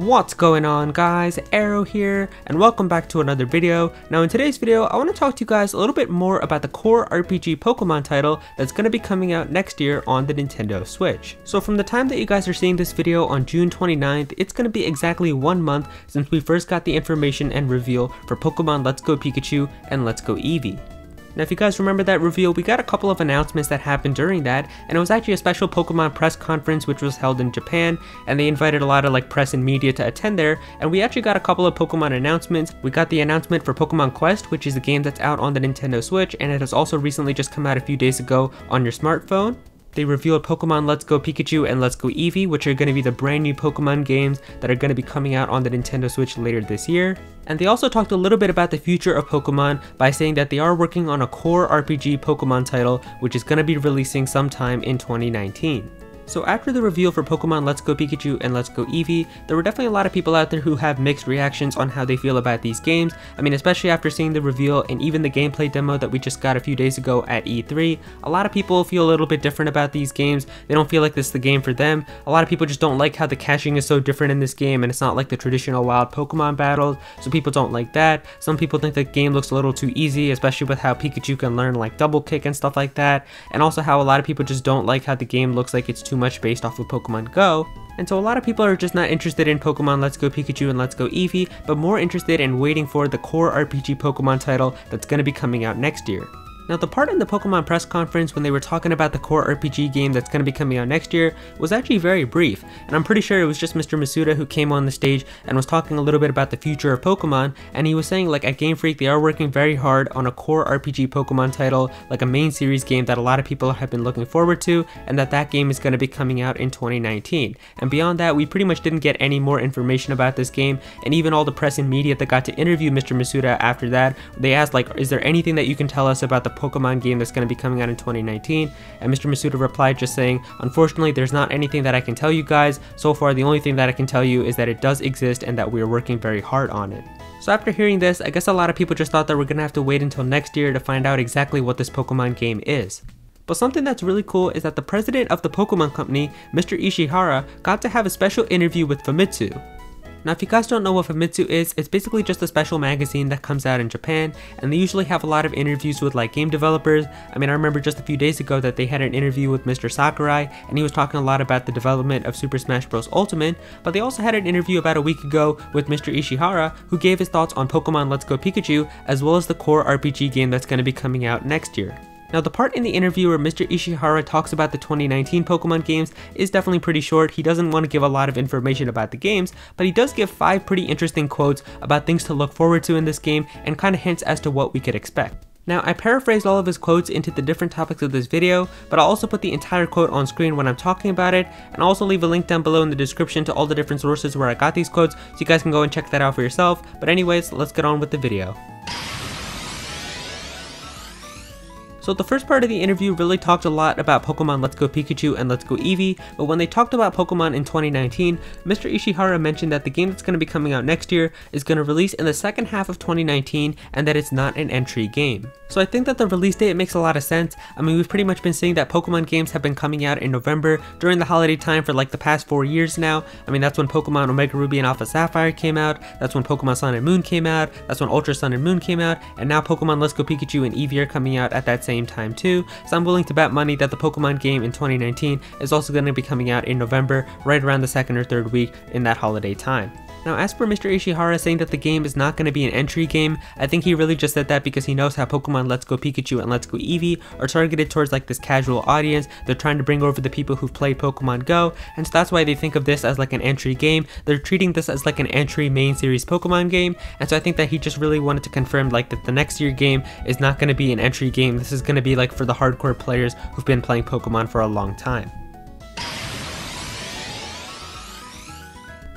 What's going on, guys? Aero here, and welcome back to another video. Now in today's video, I want to talk to you guys a little bit more about the core RPG Pokemon title that's going to be coming out next year on the Nintendo Switch. So from the time that you guys are seeing this video on June 29th, it's going to be exactly 1 month since we first got the information and reveal for Pokemon Let's Go Pikachu and Let's Go Eevee. Now if you guys remember that reveal, we got a couple of announcements that happened during that, and it was actually a special Pokemon press conference which was held in Japan, and they invited a lot of press and media to attend there, and we actually got a couple of Pokemon announcements. We got the announcement for Pokemon Quest, which is a game that's out on the Nintendo Switch, and it has also recently just come out a few days ago on your smartphone. They revealed Pokemon Let's Go Pikachu and Let's Go Eevee, which are going to be the brand new Pokemon games that are going to be coming out on the Nintendo Switch later this year. And they also talked a little bit about the future of Pokemon by saying that they are working on a core RPG Pokemon title, which is going to be releasing sometime in 2019. So after the reveal for Pokemon Let's Go Pikachu and Let's Go Eevee, there were definitely a lot of people out there who have mixed reactions on how they feel about these games. I mean, especially after seeing the reveal and even the gameplay demo that we just got a few days ago at E3, a lot of people feel a little bit different about these games. They don't feel like this is the game for them. A lot of people just don't like how the caching is so different in this game, and it's not like the traditional wild Pokemon battles, so people don't like that. Some people think the game looks a little too easy, especially with how Pikachu can learn double kick and stuff like that, and also how a lot of people just don't like how the game looks like it's too much based off of Pokemon Go. And so a lot of people are just not interested in Pokemon Let's Go Pikachu and Let's Go Eevee, but more interested in waiting for the core RPG Pokemon title that's going to be coming out next year. Now the part in the Pokemon press conference when they were talking about the core RPG game that's going to be coming out next year was actually very brief, and I'm pretty sure it was just Mr. Masuda who came on the stage and was talking a little bit about the future of Pokemon, and he was saying at Game Freak they are working very hard on a core RPG Pokemon title, like a main series game that a lot of people have been looking forward to, and that game is going to be coming out in 2019. And beyond that, we pretty much didn't get any more information about this game, and even all the press and media that got to interview Mr. Masuda after that, they asked is there anything that you can tell us about the Pokemon game that's going to be coming out in 2019, and Mr. Masuda replied just saying, unfortunately there's not anything that I can tell you guys. So far the only thing that I can tell you is that it does exist and that we are working very hard on it. So after hearing this, I guess a lot of people just thought that we're going to have to wait until next year to find out exactly what this Pokemon game is. But something that's really cool is that the president of the Pokemon company, Mr. Ishihara, got to have a special interview with Famitsu. Now if you guys don't know what Famitsu is, it's basically just a special magazine that comes out in Japan, and they usually have a lot of interviews with game developers. I mean, I remember just a few days ago that they had an interview with Mr. Sakurai, and he was talking a lot about the development of Super Smash Bros. Ultimate, but they also had an interview about a week ago with Mr. Ishihara, who gave his thoughts on Pokemon Let's Go Pikachu, as well as the core RPG game that's going to be coming out next year. Now the part in the interview where Mr. Ishihara talks about the 2019 Pokemon games is definitely pretty short. He doesn't want to give a lot of information about the games, but he does give 5 pretty interesting quotes about things to look forward to in this game and kind of hints as to what we could expect. Now I paraphrased all of his quotes into the different topics of this video, but I'll also put the entire quote on screen when I'm talking about it, and I'll also leave a link down below in the description to all the different sources where I got these quotes, so you guys can go and check that out for yourself. But anyways, let's get on with the video. So the first part of the interview really talked a lot about Pokemon Let's Go Pikachu and Let's Go Eevee, but when they talked about Pokemon in 2019, Mr. Ishihara mentioned that the game that's going to be coming out next year is going to release in the second half of 2019 and that it's not an entry game. So I think that the release date makes a lot of sense. I mean, we've pretty much been seeing that Pokemon games have been coming out in November during the holiday time for the past 4 years now. I mean, that's when Pokemon Omega Ruby and Alpha Sapphire came out, that's when Pokemon Sun and Moon came out, that's when Ultra Sun and Moon came out, and now Pokemon Let's Go Pikachu and Eevee are coming out at that same time too, so I'm willing to bet money that the Pokemon game in 2019 is also going to be coming out in November, right around the 2nd or 3rd week in that holiday time. Now as for Mr. Ishihara saying that the game is not going to be an entry game, I think he really just said that because he knows how Pokemon Let's Go Pikachu and Let's Go Eevee are targeted towards this casual audience. They're trying to bring over the people who've played Pokemon Go, and so that's why they think of this as an entry game. They're treating this as an entry main series Pokemon game, and so I think that he just really wanted to confirm that the next year game is not going to be an entry game. This is going to be for the hardcore players who've been playing Pokemon for a long time.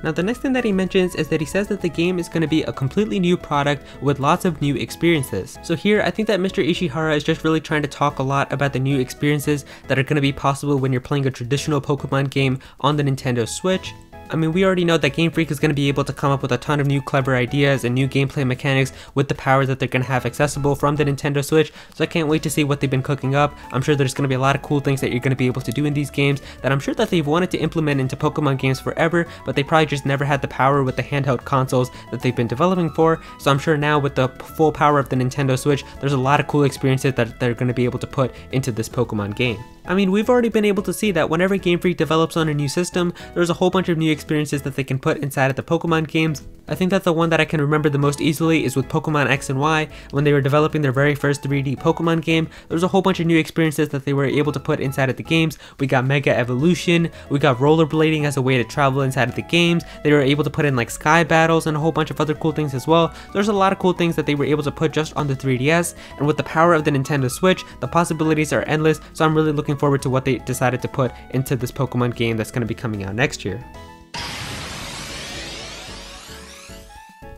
Now the next thing that he mentions is that he says that the game is going to be a completely new product with lots of new experiences. So here I think that Mr. Ishihara is just really trying to talk a lot about the new experiences that are going to be possible when you're playing a traditional Pokemon game on the Nintendo Switch. I mean, we already know that Game Freak is going to be able to come up with a ton of new clever ideas and new gameplay mechanics with the power that they're going to have accessible from the Nintendo Switch, so I can't wait to see what they've been cooking up. I'm sure there's going to be a lot of cool things that you're going to be able to do in these games that I'm sure that they've wanted to implement into Pokemon games forever, but they probably just never had the power with the handheld consoles that they've been developing for. So I'm sure now with the full power of the Nintendo Switch, there's a lot of cool experiences that they're going to be able to put into this Pokemon game. I mean, we've already been able to see that whenever Game Freak develops on a new system, there's a whole bunch of new experiences that they can put inside of the Pokemon games. I think that the one that I can remember the most easily is with Pokemon X and Y. When they were developing their very first 3D Pokemon game, there was a whole bunch of new experiences that they were able to put inside of the games. We got Mega Evolution, we got rollerblading as a way to travel inside of the games. They were able to put in like sky battles and a whole bunch of other cool things as well. There's a lot of cool things that they were able to put just on the 3DS, and with the power of the Nintendo Switch, the possibilities are endless, so I'm really looking forward to what they decided to put into this Pokemon game that's going to be coming out next year.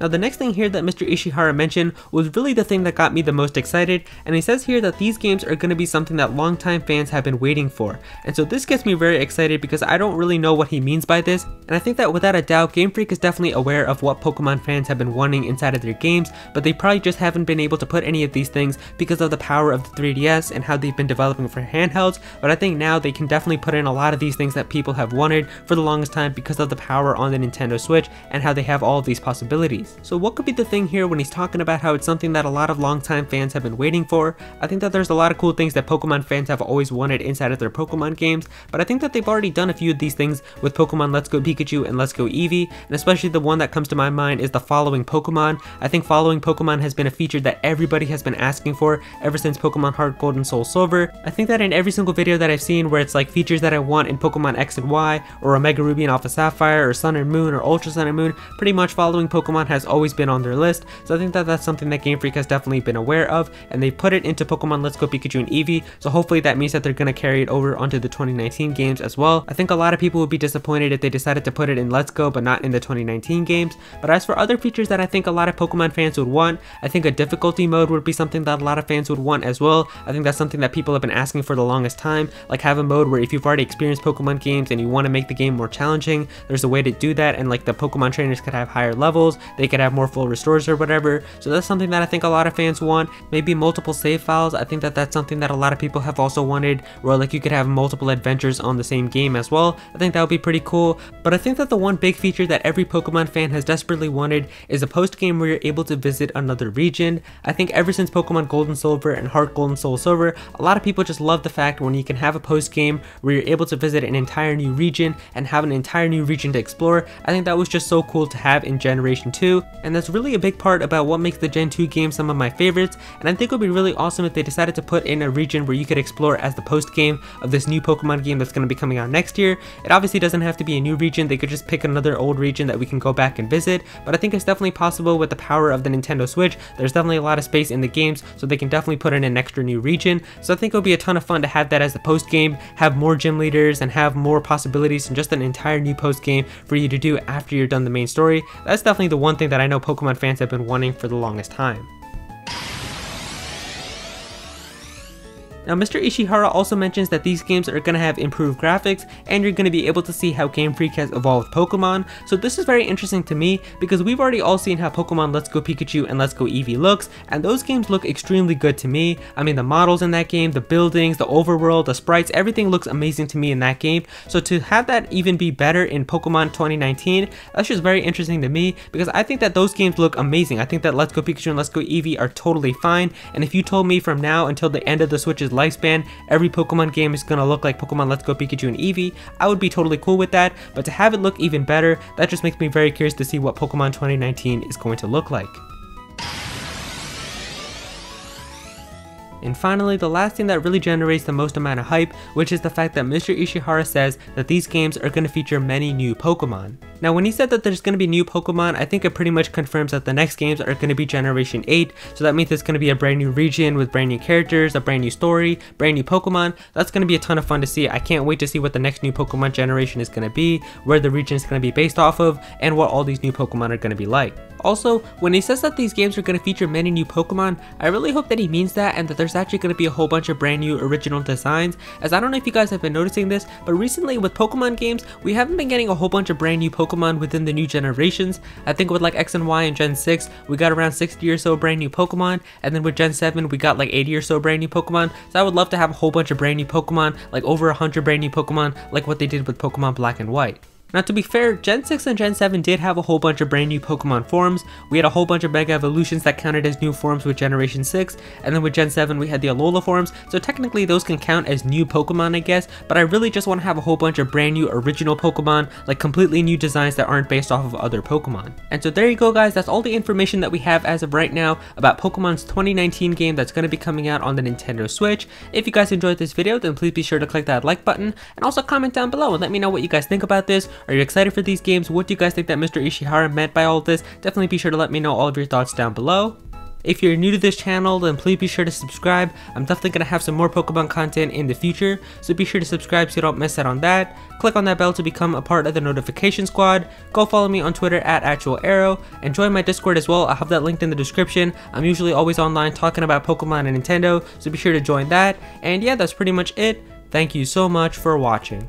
Now the next thing here that Mr. Ishihara mentioned was really the thing that got me the most excited, and he says here that these games are going to be something that longtime fans have been waiting for. And so this gets me very excited because I don't really know what he means by this, and I think that without a doubt Game Freak is definitely aware of what Pokemon fans have been wanting inside of their games, but they probably just haven't been able to put any of these things because of the power of the 3DS and how they've been developing for handhelds. But I think now they can definitely put in a lot of these things that people have wanted for the longest time because of the power on the Nintendo Switch and how they have all of these possibilities. So what could be the thing here when he's talking about how it's something that a lot of longtime fans have been waiting for? I think that there's a lot of cool things that Pokemon fans have always wanted inside of their Pokemon games, but I think that they've already done a few of these things with Pokemon Let's Go Pikachu and Let's Go Eevee, and especially the one that comes to my mind is the following Pokemon. I think following Pokemon has been a feature that everybody has been asking for ever since Pokemon Heart Gold and Soul Silver. I think that in every single video that I've seen where it's like features that I want in Pokemon X and Y, or Omega Ruby and Alpha Sapphire, or Sun and Moon, or Ultra Sun and Moon, pretty much following Pokemon has always been on their list, so I think that that's something that Game Freak has definitely been aware of, and they put it into Pokemon Let's Go Pikachu and Eevee, so hopefully that means that they're going to carry it over onto the 2019 games as well. I think a lot of people would be disappointed if they decided to put it in Let's Go but not in the 2019 games, but as for other features that I think a lot of Pokemon fans would want, I think a difficulty mode would be something that a lot of fans would want as well. I think that's something that people have been asking for the longest time, like have a mode where if you've already experienced Pokemon games and you want to make the game more challenging, there's a way to do that, and like the Pokemon trainers could have higher levels, they could have more full restores or whatever. So that's something that I think a lot of fans want. Maybe multiple save files. I think that that's something that a lot of people have also wanted, where like you could have multiple adventures on the same game as well. I think that would be pretty cool. But I think that the one big feature that every Pokemon fan has desperately wanted is a post game where you're able to visit another region. I think ever since Pokemon Gold and Silver and Heart Gold and Soul Silver, a lot of people just love the fact when you can have a post game where you're able to visit an entire new region and have an entire new region to explore. I think that was just so cool to have in Generation 2, and that's really a big part about what makes the Gen 2 games some of my favorites, and I think it would be really awesome if they decided to put in a region where you could explore as the post game of this new Pokemon game that's going to be coming out next year. It obviously doesn't have to be a new region, they could just pick another old region that we can go back and visit, but I think it's definitely possible with the power of the Nintendo Switch. There's definitely a lot of space in the games, so they can definitely put in an extra new region, so I think it would be a ton of fun to have that as the post game, have more gym leaders, and have more possibilities and just an entire new post game for you to do after you're done the main story. That's definitely the one thing that I know Pokemon fans have been wanting for the longest time. Now Mr. Ishihara also mentions that these games are going to have improved graphics and you're going to be able to see how Game Freak has evolved Pokemon. So this is very interesting to me because we've already all seen how Pokemon Let's Go Pikachu and Let's Go Eevee looks, and those games look extremely good to me. I mean, the models in that game, the buildings, the overworld, the sprites, everything looks amazing to me in that game. So to have that even be better in Pokemon 2019, that's just very interesting to me because I think that those games look amazing. I think that Let's Go Pikachu and Let's Go Eevee are totally fine, and if you told me from now until the end of the Switch's lifespan every Pokemon game is gonna look like Pokemon Let's Go Pikachu and Eevee, I would be totally cool with that, but to have it look even better, that just makes me very curious to see what Pokemon 2019 is going to look like. And finally, the last thing that really generates the most amount of hype, which is the fact that Mr. Ishihara says that these games are going to feature many new Pokemon. Now when he said that there's going to be new Pokemon, I think it pretty much confirms that the next games are going to be Generation 8, so that means it's going to be a brand new region with brand new characters, a brand new story, brand new Pokemon. That's going to be a ton of fun to see. I can't wait to see what the next new Pokemon generation is going to be, where the region is going to be based off of, and what all these new Pokemon are going to be like. Also, when he says that these games are going to feature many new Pokemon, I really hope that he means that and that there's actually going to be a whole bunch of brand new original designs, as I don't know if you guys have been noticing this, but recently with Pokemon games, we haven't been getting a whole bunch of brand new Pokemon within the new generations. I think with like X and Y and Gen 6, we got around 60 or so brand new Pokemon, and then with Gen 7, we got like 80 or so brand new Pokemon, so I would love to have a whole bunch of brand new Pokemon, like over 100 brand new Pokemon, like what they did with Pokemon Black and White. Now to be fair, Gen 6 and Gen 7 did have a whole bunch of brand new Pokemon forms. We had a whole bunch of Mega Evolutions that counted as new forms with Generation 6, and then with Gen 7 we had the Alola forms, so technically those can count as new Pokemon I guess, but I really just want to have a whole bunch of brand new original Pokemon, like completely new designs that aren't based off of other Pokemon. And so there you go guys, that's all the information that we have as of right now about Pokemon's 2019 game that's going to be coming out on the Nintendo Switch. If you guys enjoyed this video, then please be sure to click that like button, and also comment down below and let me know what you guys think about this. Are you excited for these games? What do you guys think that Mr. Ishihara meant by all of this? Definitely be sure to let me know all of your thoughts down below. If you're new to this channel, then please be sure to subscribe. I'm definitely going to have some more Pokemon content in the future, so be sure to subscribe so you don't miss out on that. Click on that bell to become a part of the notification squad. Go follow me on Twitter at @Aero, and join my Discord as well. I'll have that linked in the description. I'm usually always online talking about Pokemon and Nintendo, so be sure to join that. And yeah, that's pretty much it. Thank you so much for watching.